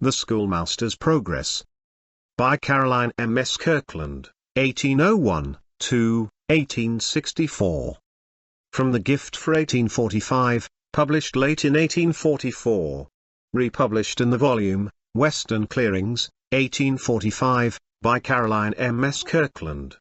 The Schoolmaster's Progress. By Caroline M.S. Kirkland, 1801 to 1864. From the Gift for 1845, published late in 1844. Republished in the volume, Western Clearings, 1845, by Caroline M.S. Kirkland.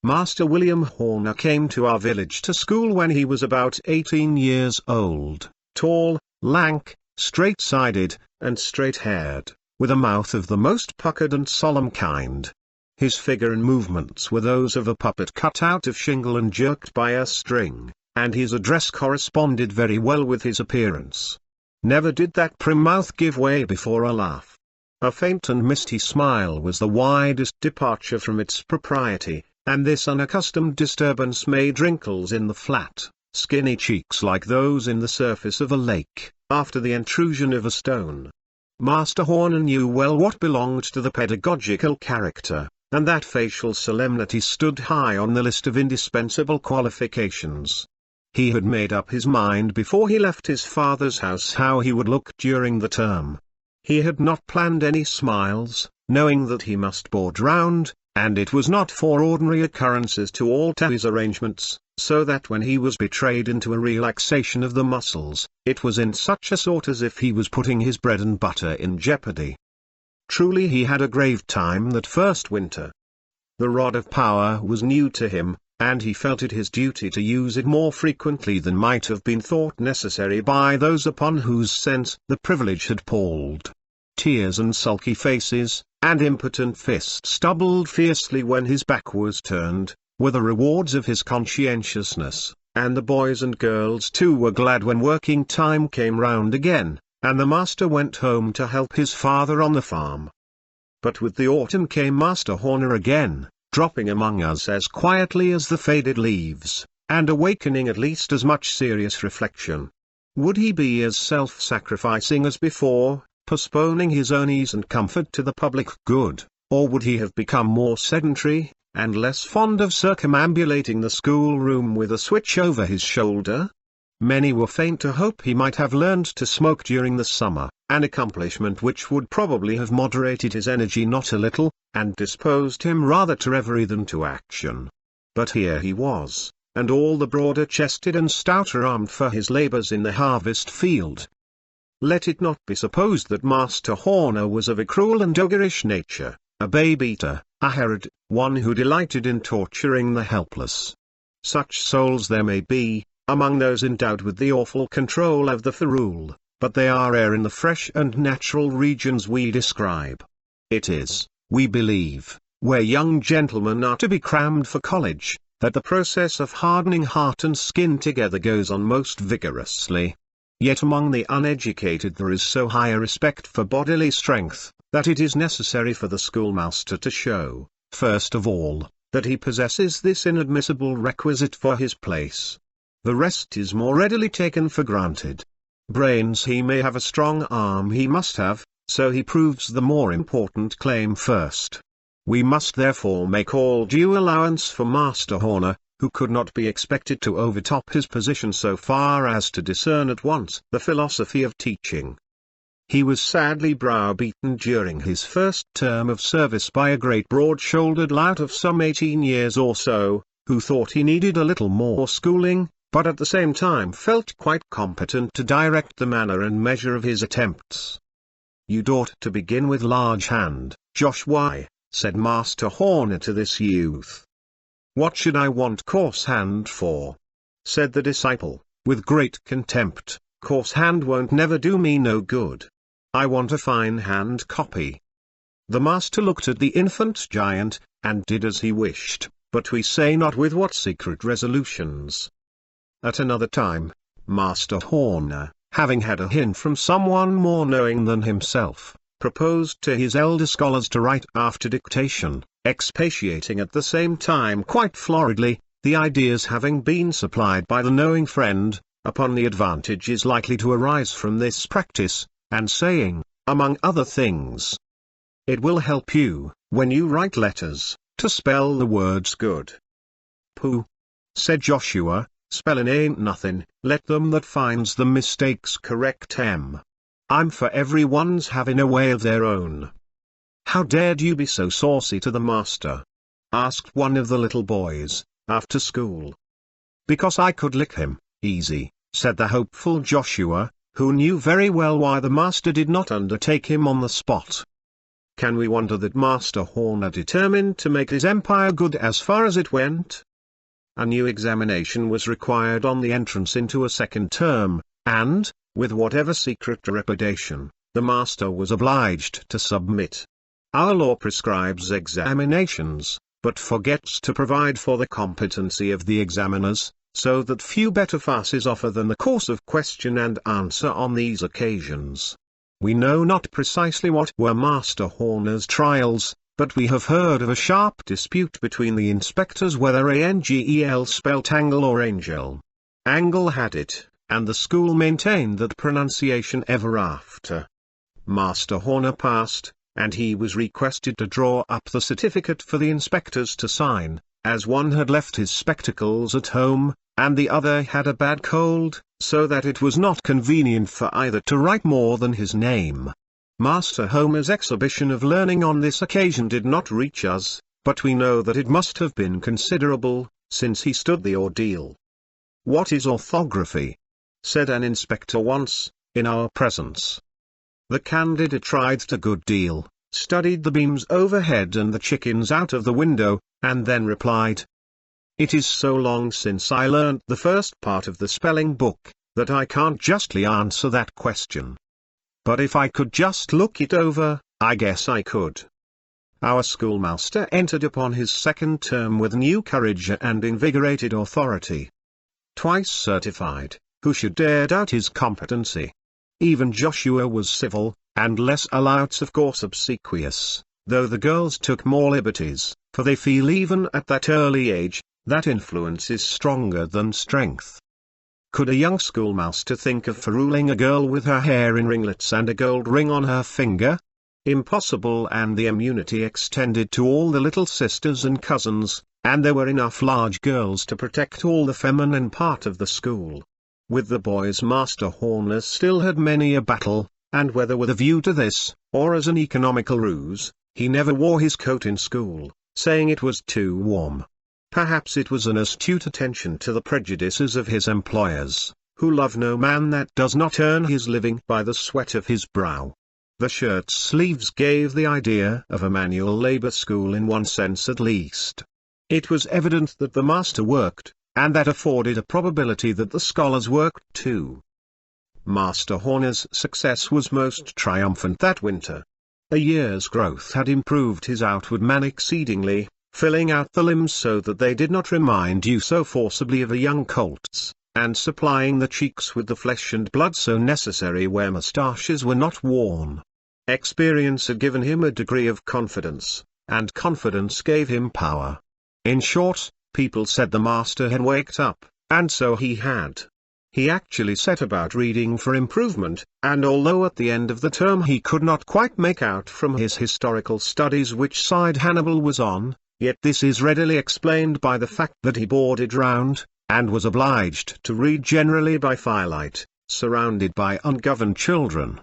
Master William Horner came to our village to school when he was about 18 years old, tall, lank, straight-sided, and straight-haired, with a mouth of the most puckered and solemn kind. His figure and movements were those of a puppet cut out of shingle and jerked by a string, and his address corresponded very well with his appearance. Never did that prim mouth give way before a laugh. A faint and misty smile was the widest departure from its propriety, and this unaccustomed disturbance made wrinkles in the flat, skinny cheeks like those in the surface of a lake, after the intrusion of a stone. Master Horner knew well what belonged to the pedagogical character, and that facial solemnity stood high on the list of indispensable qualifications. He had made up his mind before he left his father's house how he would look during the term. He had not planned any smiles, knowing that he must board round, and it was not for ordinary occurrences to alter his arrangements, so that when he was betrayed into a relaxation of the muscles, it was in such a sort as if he was putting his bread and butter in jeopardy. Truly he had a grave time that first winter. The rod of power was new to him, and he felt it his duty to use it more frequently than might have been thought necessary by those upon whose sense the privilege had palled. Tears and sulky faces, and impotent fists doubled fiercely when his back was turned, were the rewards of his conscientiousness, and the boys and girls too were glad when working time came round again, and the master went home to help his father on the farm. But with the autumn came Master Horner again, dropping among us as quietly as the faded leaves, and awakening at least as much serious reflection. Would he be as self-sacrificing as before, postponing his own ease and comfort to the public good, or would he have become more sedentary, and less fond of circumambulating the schoolroom with a switch over his shoulder? Many were faint to hope he might have learned to smoke during the summer, an accomplishment which would probably have moderated his energy not a little, and disposed him rather to reverie than to action. But here he was, and all the broader-chested and stouter-armed for his labours in the harvest field. Let it not be supposed that Master Horner was of a cruel and ogreish nature, a babe-eater, a Herod, one who delighted in torturing the helpless. Such souls there may be, among those endowed with the awful control of the ferule, but they are rare in the fresh and natural regions we describe. It is, we believe, where young gentlemen are to be crammed for college, that the process of hardening heart and skin together goes on most vigorously. Yet among the uneducated there is so high a respect for bodily strength, that it is necessary for the schoolmaster to show, first of all, that he possesses this inadmissible requisite for his place. The rest is more readily taken for granted. Brains he may have, a strong arm he must have, so he proves the more important claim first. We must therefore make all due allowance for Master Horner, who could not be expected to overtop his position so far as to discern at once the philosophy of teaching. He was sadly browbeaten during his first term of service by a great broad-shouldered lout of some 18 years or so, who thought he needed a little more schooling, but at the same time felt quite competent to direct the manner and measure of his attempts. "You'd ought to begin with large hand, Josh. Said Master Horner to this youth. "What should I want coarse hand for?" said the disciple, with great contempt. "Coarse hand won't never do me no good. I want a fine hand copy." The master looked at the infant giant, and did as he wished, but we say not with what secret resolutions. At another time, Master Horner, having had a hint from someone more knowing than himself, proposed to his elder scholars to write after dictation, expatiating at the same time quite floridly, the ideas having been supplied by the knowing friend, upon the advantages likely to arise from this practice, and saying, among other things, "It will help you, when you write letters, to spell the words good." "Pooh!" said Joshua, "spellin' ain't nothin', let them that finds the mistakes correct 'em." I'm for everyone's having a way of their own." "How dared you be so saucy to the master?" asked one of the little boys, after school. "Because I could lick him, easy," said the hopeful Joshua, who knew very well why the master did not undertake him on the spot. Can we wonder that Master Horner determined to make his empire good as far as it went? A new examination was required on the entrance into a second term, and, with whatever secret trepidation, the master was obliged to submit. Our law prescribes examinations, but forgets to provide for the competency of the examiners, so that few better farces offer than the course of question and answer on these occasions. We know not precisely what were Master Horner's trials, but we have heard of a sharp dispute between the inspectors whether Angel spelt angle or angel. Angle had it, and the school maintained that pronunciation ever after. Master Horner passed, and he was requested to draw up the certificate for the inspectors to sign, as one had left his spectacles at home, and the other had a bad cold, so that it was not convenient for either to write more than his name. Master Homer's exhibition of learning on this occasion did not reach us, but we know that it must have been considerable, since he stood the ordeal. "What is orthography?" said an inspector once, in our presence. The candidate tried a good deal, studied the beams overhead and the chickens out of the window, and then replied, "It is so long since I learnt the first part of the spelling book, that I can't justly answer that question. But if I could just look it over, I guess I could." Our schoolmaster entered upon his second term with new courage and invigorated authority. Twice certified, who should dare doubt his competency? Even Joshua was civil, and Les Alouts of course obsequious, though the girls took more liberties, for they feel even at that early age, that influence is stronger than strength. Could a young schoolmaster think of feruling a girl with her hair in ringlets and a gold ring on her finger? Impossible, and the immunity extended to all the little sisters and cousins, and there were enough large girls to protect all the feminine part of the school. With the boys Master Horner still had many a battle, and whether with a view to this, or as an economical ruse, he never wore his coat in school, saying it was too warm. Perhaps it was an astute attention to the prejudices of his employers, who love no man that does not earn his living by the sweat of his brow. The shirt sleeves gave the idea of a manual labor school in one sense at least. It was evident that the master worked, and that afforded a probability that the scholars worked too. Master Horner's success was most triumphant that winter. A year's growth had improved his outward man exceedingly, filling out the limbs so that they did not remind you so forcibly of a young colt's, and supplying the cheeks with the flesh and blood so necessary where moustaches were not worn. Experience had given him a degree of confidence, and confidence gave him power. In short, people said the master had waked up, and so he had. He actually set about reading for improvement, and although at the end of the term he could not quite make out from his historical studies which side Hannibal was on, yet this is readily explained by the fact that he boarded round, and was obliged to read generally by firelight, surrounded by ungoverned children.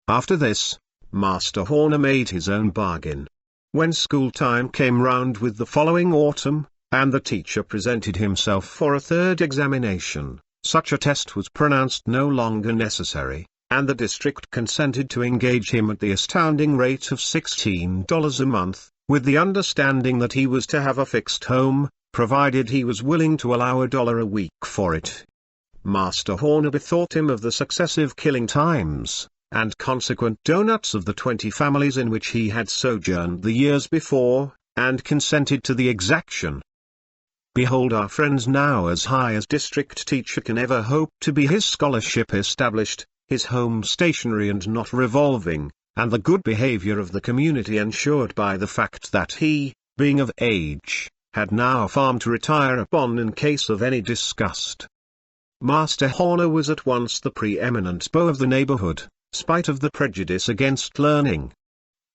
After this, Master Horner made his own bargain. When school time came round with the following autumn, and the teacher presented himself for a third examination, such a test was pronounced no longer necessary, and the district consented to engage him at the astounding rate of $16 a month, with the understanding that he was to have a fixed home, provided he was willing to allow $1 a week for it. Master Horner bethought him of the successive killing times, and consequent donuts of the 20 families in which he had sojourned the years before, and consented to the exaction. Behold our friends now as high as district teacher can ever hope to be, his scholarship established, his home stationary and not revolving, and the good behavior of the community ensured by the fact that he, being of age, had now a farm to retire upon in case of any disgust. Master Horner was at once the preeminent beau of the neighborhood, spite of the prejudice against learning.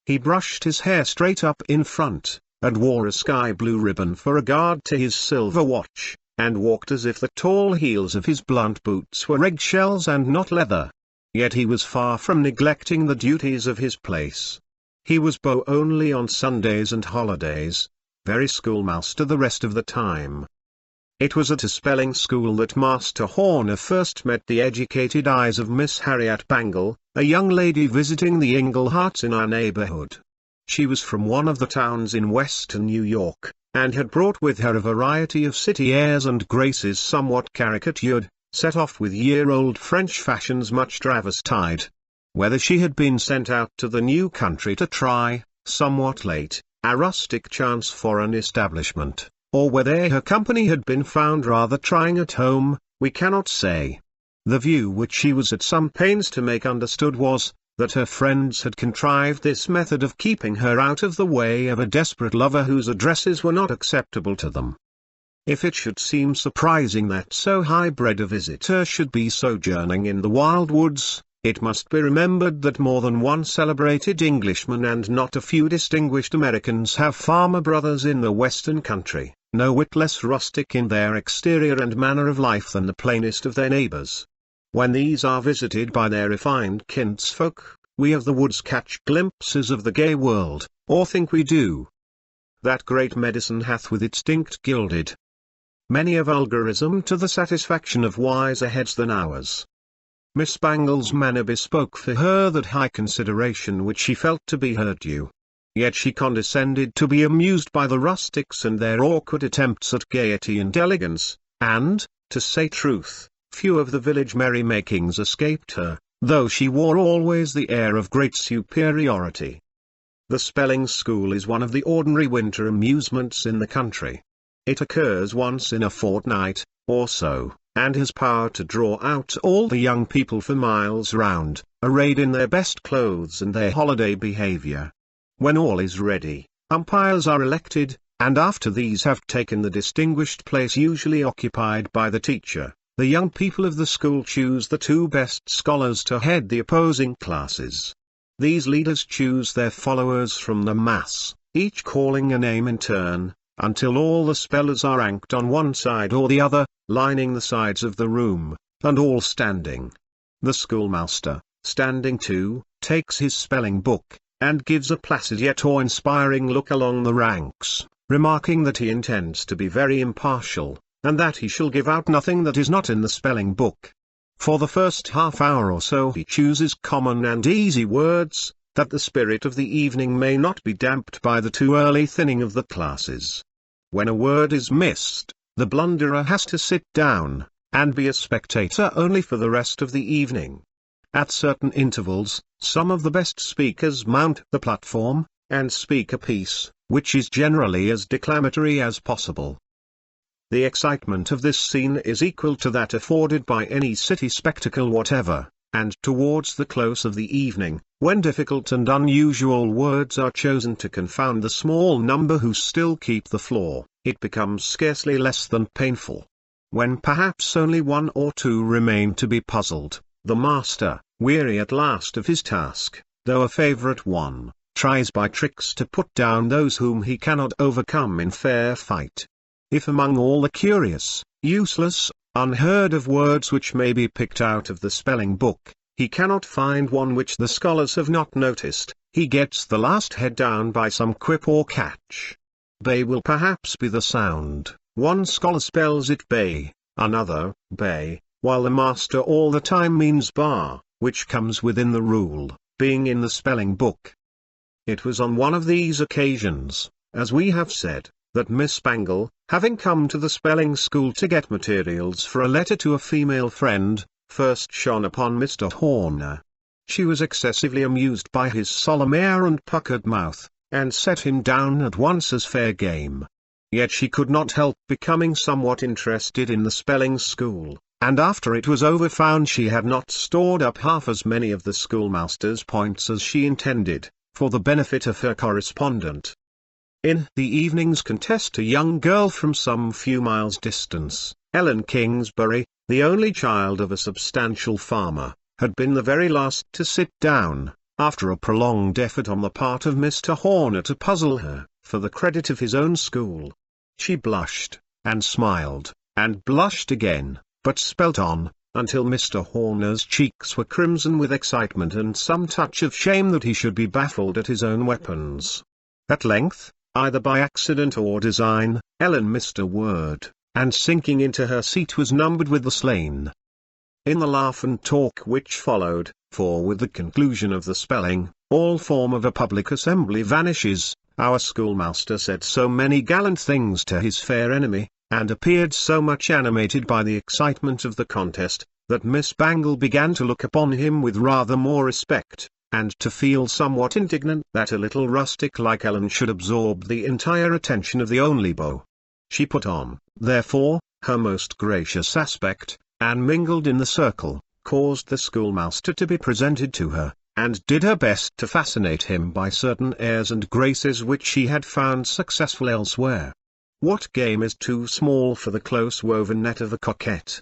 He brushed his hair straight up in front, and wore a sky-blue ribbon for a guard to his silver watch, and walked as if the tall heels of his blunt boots were eggshells and not leather. Yet he was far from neglecting the duties of his place. He was beau only on Sundays and holidays, very schoolmaster the rest of the time. It was at a spelling school that Master Horner first met the educated eyes of Miss Harriet Bangle, a young lady visiting the Ingleharts in our neighborhood. She was from one of the towns in western New York, and had brought with her a variety of city airs and graces somewhat caricatured, set off with year-old French fashions much travestied. Whether she had been sent out to the new country to try, somewhat late, a rustic chance for an establishment, or whether her company had been found rather trying at home, we cannot say. The view which she was at some pains to make understood was, that her friends had contrived this method of keeping her out of the way of a desperate lover whose addresses were not acceptable to them. If it should seem surprising that so high-bred a visitor should be sojourning in the wild woods, it must be remembered that more than one celebrated Englishman and not a few distinguished Americans have farmer brothers in the western country, no whit less rustic in their exterior and manner of life than the plainest of their neighbors. When these are visited by their refined kinsfolk, we of the woods catch glimpses of the gay world, or think we do. That great medicine hath with its dinct gilded many a vulgarism to the satisfaction of wiser heads than ours. Miss Bangle's manner bespoke for her that high consideration which she felt to be her due. Yet she condescended to be amused by the rustics and their awkward attempts at gaiety and elegance, and, to say truth, few of the village merrymakings escaped her, though she wore always the air of great superiority. The spelling school is one of the ordinary winter amusements in the country. It occurs once in a fortnight, or so, and has power to draw out all the young people for miles round, arrayed in their best clothes and their holiday behavior. When all is ready, umpires are elected, and after these have taken the distinguished place usually occupied by the teacher, the young people of the school choose the two best scholars to head the opposing classes. These leaders choose their followers from the mass, each calling a name in turn, until all the spellers are ranked on one side or the other, lining the sides of the room, and all standing. The schoolmaster, standing too, takes his spelling book, and gives a placid yet awe-inspiring look along the ranks, remarking that he intends to be very impartial, and that he shall give out nothing that is not in the spelling book. For the first half hour or so he chooses common and easy words, that the spirit of the evening may not be damped by the too early thinning of the classes. When a word is missed, the blunderer has to sit down, and be a spectator only for the rest of the evening. At certain intervals, some of the best speakers mount the platform, and speak a piece, which is generally as declamatory as possible. The excitement of this scene is equal to that afforded by any city spectacle whatever, and towards the close of the evening, when difficult and unusual words are chosen to confound the small number who still keep the floor, it becomes scarcely less than painful. When perhaps only one or two remain to be puzzled, the master, weary at last of his task, though a favorite one, tries by tricks to put down those whom he cannot overcome in fair fight. If among all the curious, useless, unheard of words which may be picked out of the spelling book, he cannot find one which the scholars have not noticed, he gets the last head down by some quip or catch. Bay will perhaps be the sound. One scholar spells it bay, another, bay, while the master all the time means bar, which comes within the rule, being in the spelling book. It was on one of these occasions, as we have said, that Miss Bangle, having come to the spelling school to get materials for a letter to a female friend, first shone upon Mr. Horner. She was excessively amused by his solemn air and puckered mouth, and set him down at once as fair game. Yet she could not help becoming somewhat interested in the spelling school, and after it was over found she had not stored up half as many of the schoolmaster's points as she intended, for the benefit of her correspondent. In the evening's contest a young girl from some few miles distance, Ellen Kingsbury, the only child of a substantial farmer, had been the very last to sit down, after a prolonged effort on the part of Mr. Horner to puzzle her, for the credit of his own school. She blushed, and smiled, and blushed again, but spelt on, until Mr. Horner's cheeks were crimson with excitement and some touch of shame that he should be baffled at his own weapons. At length, either by accident or design, Ellen missed a word, and sinking into her seat was numbered with the slain. In the laugh and talk which followed, for with the conclusion of the spelling, all form of a public assembly vanishes, our schoolmaster said so many gallant things to his fair enemy, and appeared so much animated by the excitement of the contest, that Miss Bangle began to look upon him with rather more respect, and to feel somewhat indignant that a little rustic like Ellen should absorb the entire attention of the only beau. She put on, therefore, her most gracious aspect, and mingled in the circle, caused the schoolmaster to be presented to her, and did her best to fascinate him by certain airs and graces which she had found successful elsewhere. What game is too small for the close-woven net of a coquette?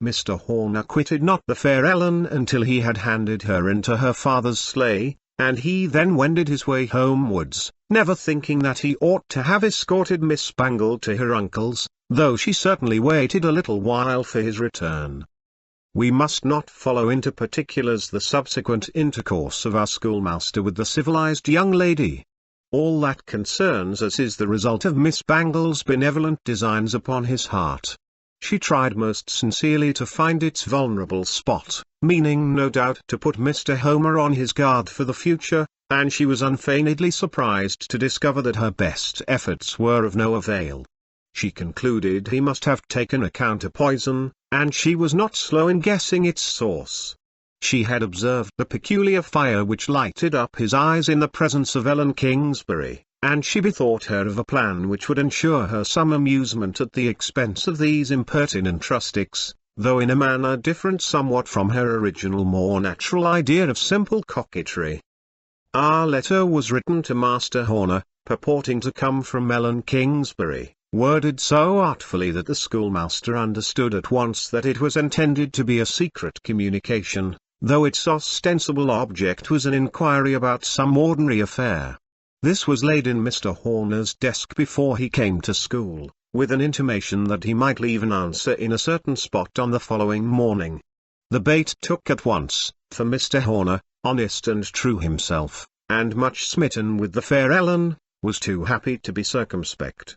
Mr. Horner quitted not the fair Ellen until he had handed her into her father's sleigh, and he then wended his way homewards, never thinking that he ought to have escorted Miss Bangle to her uncle's, though she certainly waited a little while for his return. We must not follow into particulars the subsequent intercourse of our schoolmaster with the civilized young lady. All that concerns us is the result of Miss Bangle's benevolent designs upon his heart. She tried most sincerely to find its vulnerable spot, meaning no doubt to put Mr. Homer on his guard for the future, and she was unfeignedly surprised to discover that her best efforts were of no avail. She concluded he must have taken a counter poison, and she was not slow in guessing its source. She had observed the peculiar fire which lighted up his eyes in the presence of Ellen Kingsbury, and she bethought her of a plan which would ensure her some amusement at the expense of these impertinent rustics, though in a manner different somewhat from her original more natural idea of simple coquetry. Our letter was written to Master Horner, purporting to come from Ellen Kingsbury, worded so artfully that the schoolmaster understood at once that it was intended to be a secret communication, though its ostensible object was an inquiry about some ordinary affair. This was laid in Mr. Horner's desk before he came to school, with an intimation that he might leave an answer in a certain spot on the following morning. The bait took at once, for Mr. Horner, honest and true himself, and much smitten with the fair Ellen, was too happy to be circumspect.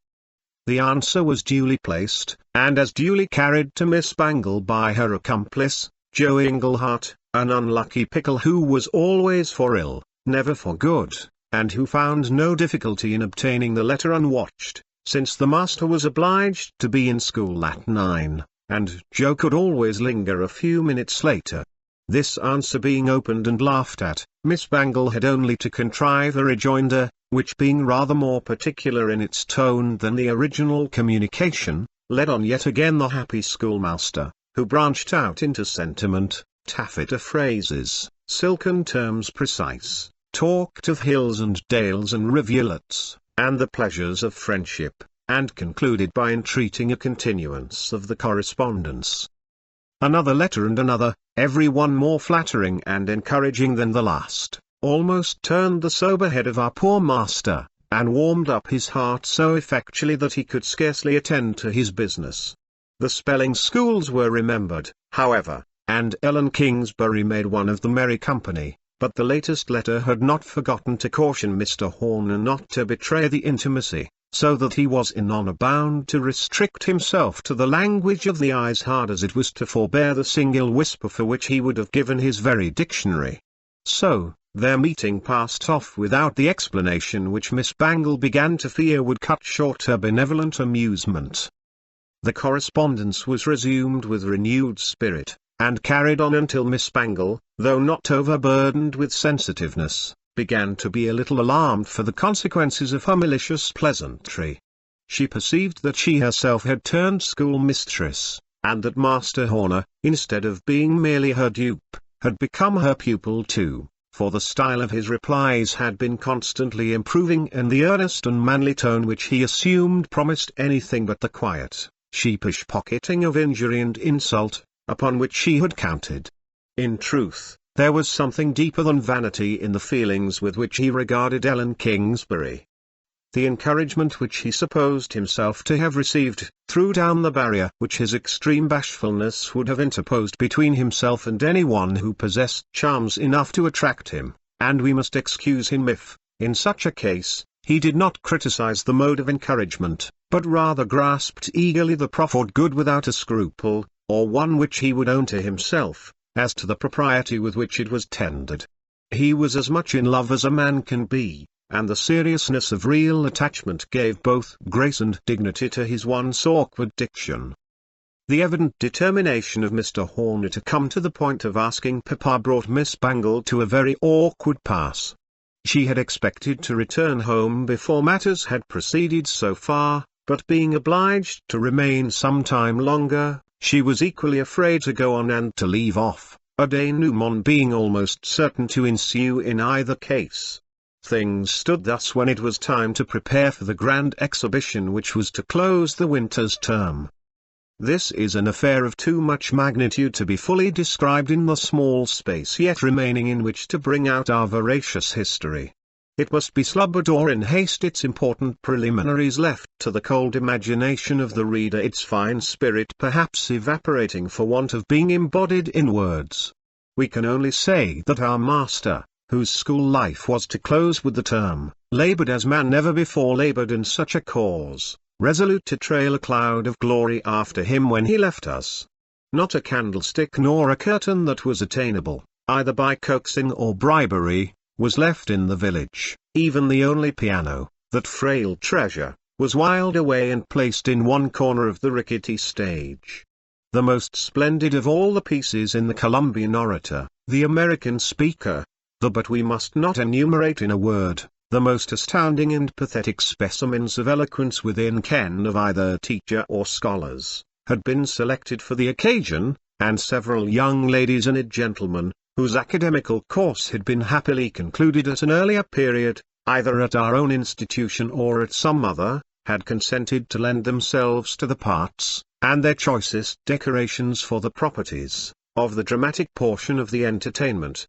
The answer was duly placed, and as duly carried to Miss Bangle by her accomplice, Joe Inglehart, an unlucky pickle who was always for ill, never for good, and who found no difficulty in obtaining the letter unwatched, since the master was obliged to be in school at 9, and Joe could always linger a few minutes later. This answer being opened and laughed at, Miss Bangle had only to contrive a rejoinder, which being rather more particular in its tone than the original communication, led on yet again the happy schoolmaster, who branched out into sentiment, taffeta phrases, silken terms precise, talked of hills and dales and rivulets, and the pleasures of friendship, and concluded by entreating a continuance of the correspondence. Another letter and another, every one more flattering and encouraging than the last, almost turned the sober head of our poor master, and warmed up his heart so effectually that he could scarcely attend to his business. The spelling schools were remembered, however, and Ellen Kingsbury made one of the merry company, but the latest letter had not forgotten to caution Mr. Horner not to betray the intimacy, so that he was in honour bound to restrict himself to the language of the eyes hard as it was to forbear the single whisper for which he would have given his very dictionary. So, their meeting passed off without the explanation which Miss Bangle began to fear would cut short her benevolent amusement. The correspondence was resumed with renewed spirit, and carried on until Miss Bangle, though not overburdened with sensitiveness, began to be a little alarmed for the consequences of her malicious pleasantry. She perceived that she herself had turned schoolmistress, and that Master Horner, instead of being merely her dupe, had become her pupil too, for the style of his replies had been constantly improving and the earnest and manly tone which he assumed promised anything but the quiet, sheepish pocketing of injury and insult, upon which she had counted. In truth, there was something deeper than vanity in the feelings with which he regarded Ellen Kingsbury. the encouragement which he supposed himself to have received, threw down the barrier which his extreme bashfulness would have interposed between himself and anyone who possessed charms enough to attract him, and we must excuse him if, in such a case, he did not criticize the mode of encouragement, but rather grasped eagerly the proffered good without a scruple, or one which he would own to himself, as to the propriety with which it was tendered. He was as much in love as a man can be, and the seriousness of real attachment gave both grace and dignity to his once awkward diction. The evident determination of Mr. Horner to come to the point of asking Papa brought Miss Bangle to a very awkward pass. She had expected to return home before matters had proceeded so far, but being obliged to remain some time longer, she was equally afraid to go on and to leave off, a denouement being almost certain to ensue in either case. Things stood thus when it was time to prepare for the grand exhibition which was to close the winter's term. This is an affair of too much magnitude to be fully described in the small space yet remaining in which to bring out our veracious history. It must be slubbered or in haste, its important preliminaries left to the cold imagination of the reader, its fine spirit perhaps evaporating for want of being embodied in words. We can only say that our master, whose school life was to close with the term, labored as man never before labored in such a cause, resolute to trail a cloud of glory after him when he left us. Not a candlestick nor a curtain that was attainable, either by coaxing or bribery, was left in the village. Even the only piano, that frail treasure, was wiled away and placed in one corner of the rickety stage. The most splendid of all the pieces in the Columbian orator, the American speaker, but we must not enumerate in a word, the most astounding and pathetic specimens of eloquence within ken of either teacher or scholars, had been selected for the occasion, and several young ladies and a gentleman, whose academical course had been happily concluded at an earlier period, either at our own institution or at some other, had consented to lend themselves to the parts, and their choicest decorations for the properties, of the dramatic portion of the entertainment.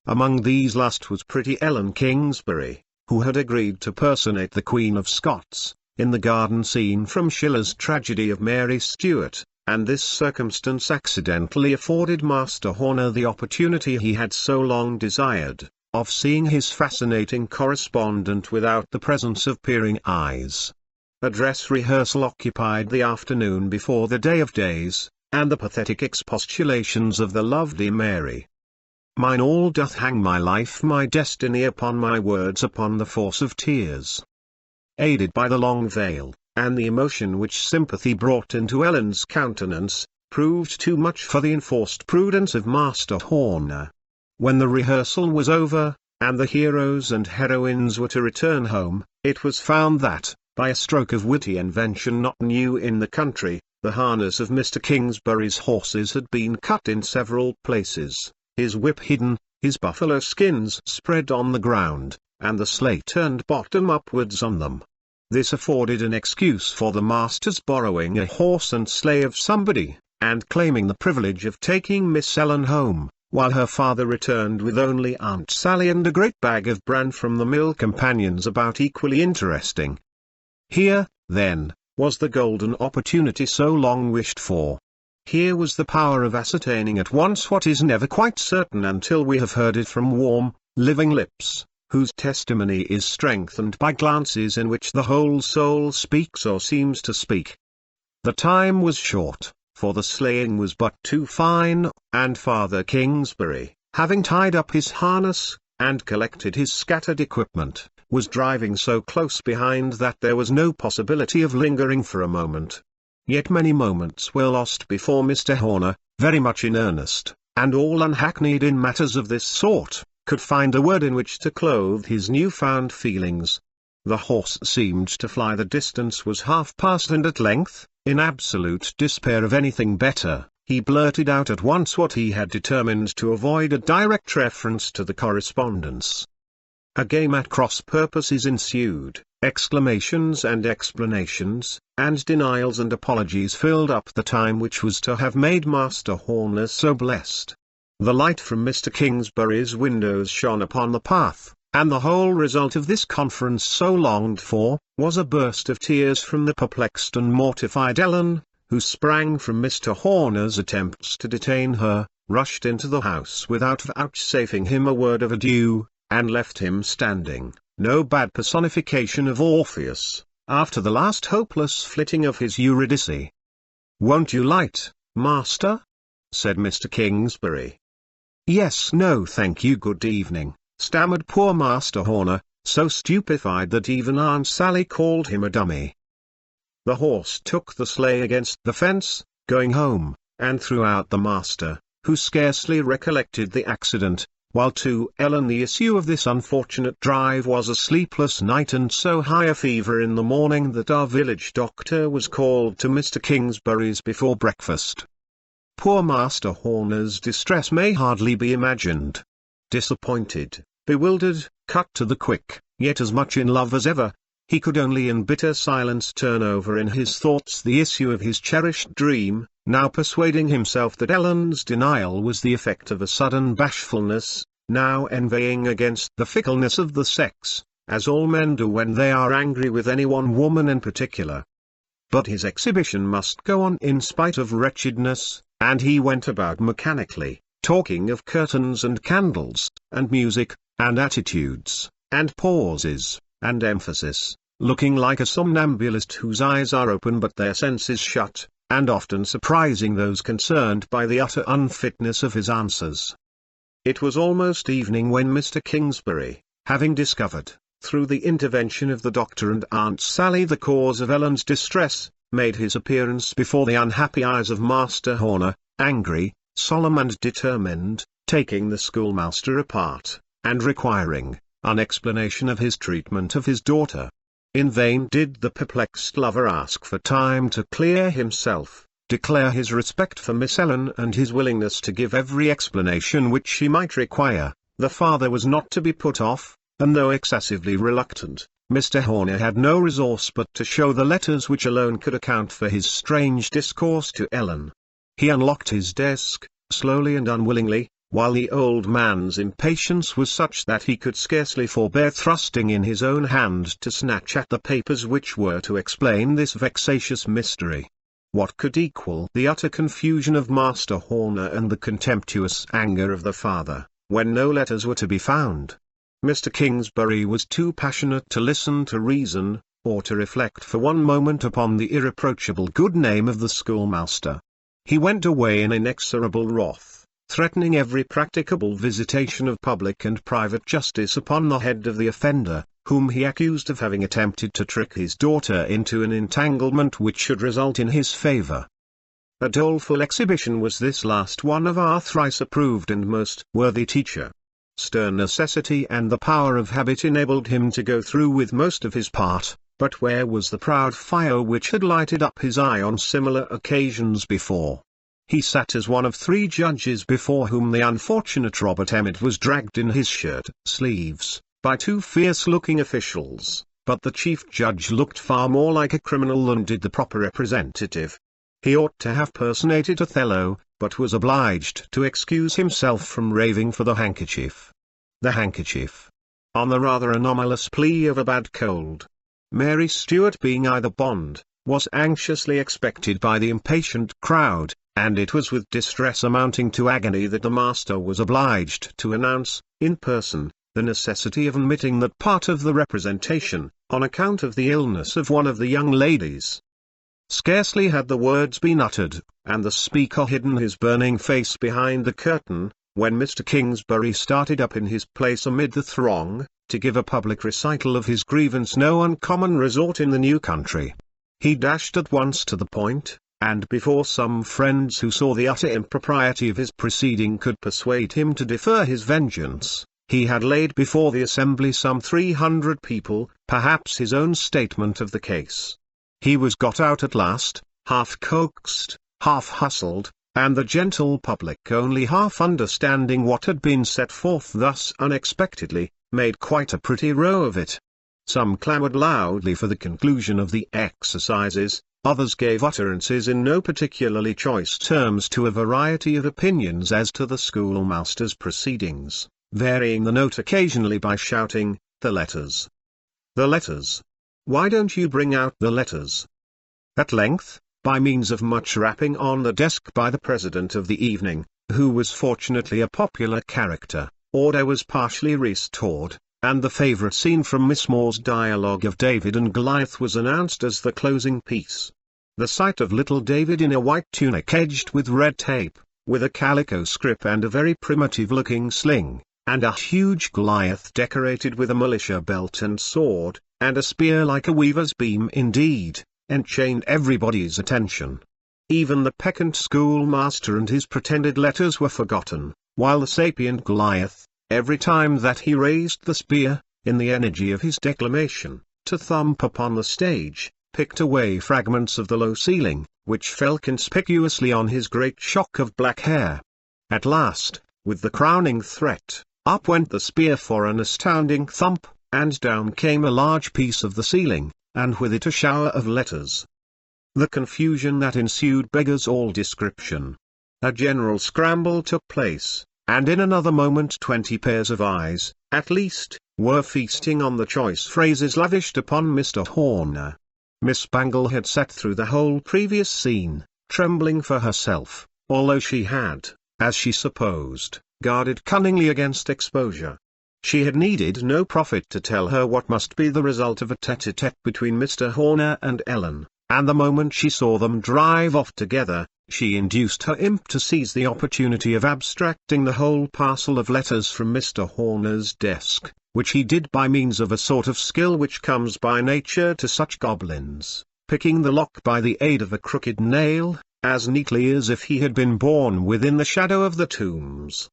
Among these last was pretty Ellen Kingsbury, who had agreed to personate the Queen of Scots, in the garden scene from Schiller's tragedy of Mary Stuart, and this circumstance accidentally afforded Master Horner the opportunity he had so long desired, of seeing his fascinating correspondent without the presence of peering eyes. A dress rehearsal occupied the afternoon before the day of days, and the pathetic expostulations of the lovely Mary. Mine all doth hang my life my destiny upon my words upon the force of tears. Aided by the long veil, and the emotion which sympathy brought into Ellen's countenance, proved too much for the enforced prudence of Master Horner. When the rehearsal was over, and the heroes and heroines were to return home, it was found that, by a stroke of witty invention not new in the country, the harness of Mr. Kingsbury's horses had been cut in several places, his whip hidden, his buffalo skins spread on the ground, and the sleigh turned bottom upwards on them. This afforded an excuse for the master's borrowing a horse and sleigh of somebody, and claiming the privilege of taking Miss Ellen home, while her father returned with only Aunt Sally and a great bag of bran from the mill, companions about equally interesting. Here, then, was the golden opportunity so long wished for. Here was the power of ascertaining at once what is never quite certain until we have heard it from warm, living lips, whose testimony is strengthened by glances in which the whole soul speaks or seems to speak. The time was short, for the sleighing was but too fine, and Father Kingsbury, having tied up his harness, and collected his scattered equipment, was driving so close behind that there was no possibility of lingering for a moment. Yet many moments were lost before Mr. Horner, very much in earnest, and all unhackneyed in matters of this sort, could find a word in which to clothe his new-found feelings. The horse seemed to fly the distance was half past, and at length, in absolute despair of anything better, he blurted out at once what he had determined to avoid, a direct reference to the correspondence. A game at cross purposes ensued, exclamations and explanations, and denials and apologies filled up the time which was to have made Master Horner so blessed. The light from Mr. Kingsbury's windows shone upon the path, and the whole result of this conference so longed for, was a burst of tears from the perplexed and mortified Ellen, who sprang from Mr. Horner's attempts to detain her, rushed into the house without vouchsafing him a word of adieu, and left him standing, no bad personification of Orpheus, after the last hopeless flitting of his Eurydice. "Won't you light, master?" said Mr. Kingsbury. "Yes, no thank you, good evening," stammered poor Master Horner, so stupefied that even Aunt Sally called him a dummy. The horse took the sleigh against the fence, going home, and threw out the master, who scarcely recollected the accident, while to Ellen the issue of this unfortunate drive was a sleepless night and so high a fever in the morning that our village doctor was called to Mr. Kingsbury's before breakfast. Poor Master Horner's distress may hardly be imagined. Disappointed, bewildered, cut to the quick, yet as much in love as ever, he could only in bitter silence turn over in his thoughts the issue of his cherished dream, now persuading himself that Ellen's denial was the effect of a sudden bashfulness, now envying against the fickleness of the sex, as all men do when they are angry with any one woman in particular. But his exhibition must go on in spite of wretchedness, and he went about mechanically, talking of curtains and candles, and music, and attitudes, and pauses, and emphasis, looking like a somnambulist whose eyes are open but their senses shut, and often surprising those concerned by the utter unfitness of his answers. It was almost evening when Mr. Kingsbury, having discovered, through the intervention of the doctor and Aunt Sally, the cause of Ellen's distress, made his appearance before the unhappy eyes of Master Horner, angry, solemn and determined, taking the schoolmaster apart, and requiring an explanation of his treatment of his daughter. In vain did the perplexed lover ask for time to clear himself, declare his respect for Miss Ellen and his willingness to give every explanation which she might require. The father was not to be put off, and though excessively reluctant, Mr. Horner had no resource but to show the letters which alone could account for his strange discourse to Ellen. He unlocked his desk, slowly and unwillingly, while the old man's impatience was such that he could scarcely forbear thrusting in his own hand to snatch at the papers which were to explain this vexatious mystery. What could equal the utter confusion of Master Horner and the contemptuous anger of the father, when no letters were to be found? Mr. Kingsbury was too passionate to listen to reason, or to reflect for one moment upon the irreproachable good name of the schoolmaster. He went away in inexorable wrath, threatening every practicable visitation of public and private justice upon the head of the offender, whom he accused of having attempted to trick his daughter into an entanglement which should result in his favour. A doleful exhibition was this last one of our thrice approved and most worthy teacher. Stern necessity and the power of habit enabled him to go through with most of his part, but where was the proud fire which had lighted up his eye on similar occasions before? He sat as one of three judges before whom the unfortunate Robert Emmet was dragged in his shirt sleeves, by two fierce-looking officials, but the chief judge looked far more like a criminal than did the proper representative. He ought to have personated Othello, but was obliged to excuse himself from raving for the handkerchief. The handkerchief. On the rather anomalous plea of a bad cold. Mary Stuart, being either bond, was anxiously expected by the impatient crowd, and it was with distress amounting to agony that the master was obliged to announce, in person, the necessity of omitting that part of the representation, on account of the illness of one of the young ladies. Scarcely had the words been uttered, and the speaker hidden his burning face behind the curtain, when Mr. Kingsbury started up in his place amid the throng, to give a public recital of his grievance, no uncommon resort in the new country. He dashed at once to the point, and before some friends who saw the utter impropriety of his proceeding could persuade him to defer his vengeance, he had laid before the assembly, some 300 people, perhaps his own statement of the case. He was got out at last, half coaxed, half hustled, and the gentle public, only half understanding what had been set forth thus unexpectedly, made quite a pretty row of it. Some clamoured loudly for the conclusion of the exercises, others gave utterances in no particularly choice terms to a variety of opinions as to the schoolmaster's proceedings, varying the note occasionally by shouting, "The letters! The letters! Why don't you bring out the letters?" At length, by means of much rapping on the desk by the president of the evening, who was fortunately a popular character, order was partially restored, and the favourite scene from Miss Moore's dialogue of David and Goliath was announced as the closing piece. The sight of little David in a white tunic edged with red tape, with a calico scrip and a very primitive-looking sling, and a huge Goliath decorated with a militia belt and sword, and a spear like a weaver's beam indeed, enchained everybody's attention. Even the peccant schoolmaster and his pretended letters were forgotten, while the sapient Goliath, every time that he raised the spear, in the energy of his declamation, to thump upon the stage, picked away fragments of the low ceiling, which fell conspicuously on his great shock of black hair. At last, with the crowning threat, up went the spear for an astounding thump, and down came a large piece of the ceiling, and with it a shower of letters. The confusion that ensued beggars all description. A general scramble took place, and in another moment 20 pairs of eyes, at least, were feasting on the choice phrases lavished upon Mr. Horner. Miss Bangle had sat through the whole previous scene, trembling for herself, although she had, as she supposed, guarded cunningly against exposure. She had needed no prophet to tell her what must be the result of a tete-a-tete between Mr. Horner and Ellen, and the moment she saw them drive off together, she induced her imp to seize the opportunity of abstracting the whole parcel of letters from Mr. Horner's desk, which he did by means of a sort of skill which comes by nature to such goblins, picking the lock by the aid of a crooked nail, as neatly as if he had been born within the shadow of the tombs.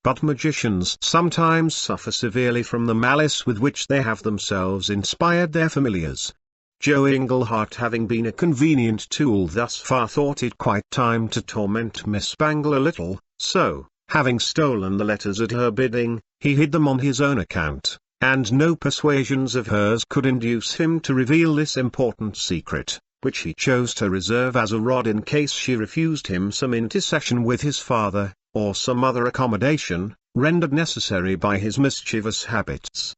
But magicians sometimes suffer severely from the malice with which they have themselves inspired their familiars. Joe Englehart, having been a convenient tool thus far, thought it quite time to torment Miss Bangle a little, so, having stolen the letters at her bidding, he hid them on his own account, and no persuasions of hers could induce him to reveal this important secret, which he chose to reserve as a rod in case she refused him some intercession with his father, or some other accommodation, rendered necessary by his mischievous habits.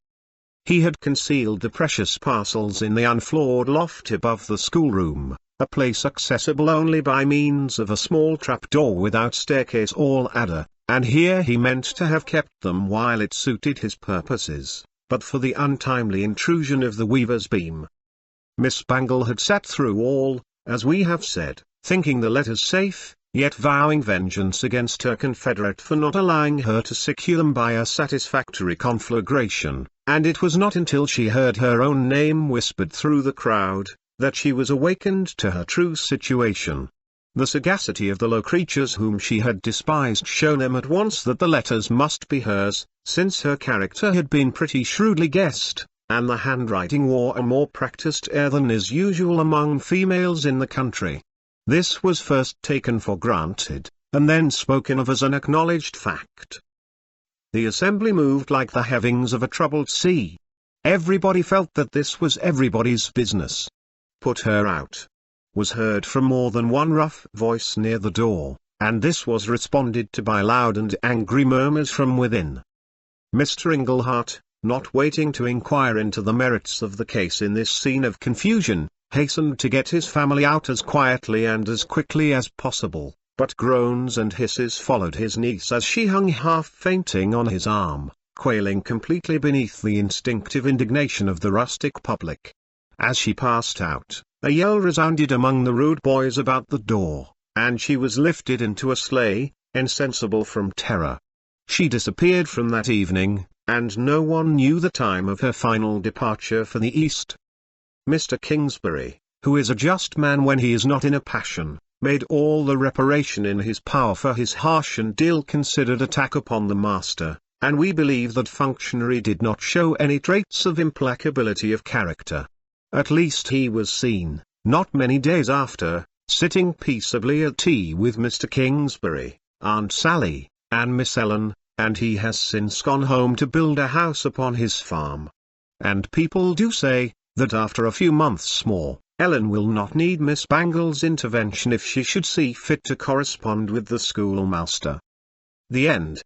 He had concealed the precious parcels in the unfloored loft above the schoolroom, a place accessible only by means of a small trapdoor without staircase or ladder, and here he meant to have kept them while it suited his purposes, but for the untimely intrusion of the weaver's beam. Miss Bangle had sat through all, as we have said, thinking the letters safe, yet vowing vengeance against her confederate for not allowing her to secure them by a satisfactory conflagration, and it was not until she heard her own name whispered through the crowd, that she was awakened to her true situation. The sagacity of the low creatures whom she had despised showed them at once that the letters must be hers, since her character had been pretty shrewdly guessed, and the handwriting wore a more practised air than is usual among females in the country. This was first taken for granted, and then spoken of as an acknowledged fact. The assembly moved like the heavings of a troubled sea. Everybody felt that this was everybody's business. "Put her out," was heard from more than one rough voice near the door, and this was responded to by loud and angry murmurs from within. Mr. Englehart, not waiting to inquire into the merits of the case in this scene of confusion, hastened to get his family out as quietly and as quickly as possible, but groans and hisses followed his niece as she hung half-fainting on his arm, quailing completely beneath the instinctive indignation of the rustic public. As she passed out, a yell resounded among the rude boys about the door, and she was lifted into a sleigh, insensible from terror. She disappeared from that evening, and no one knew the time of her final departure for the East. Mr. Kingsbury, who is a just man when he is not in a passion, made all the reparation in his power for his harsh and ill-considered attack upon the master, and we believe that functionary did not show any traits of implacability of character. At least he was seen, not many days after, sitting peaceably at tea with Mr. Kingsbury, Aunt Sally, and Miss Ellen, and he has since gone home to build a house upon his farm. And people do say, that after a few months more, Ellen will not need Miss Bangle's intervention if she should see fit to correspond with the schoolmaster. The End.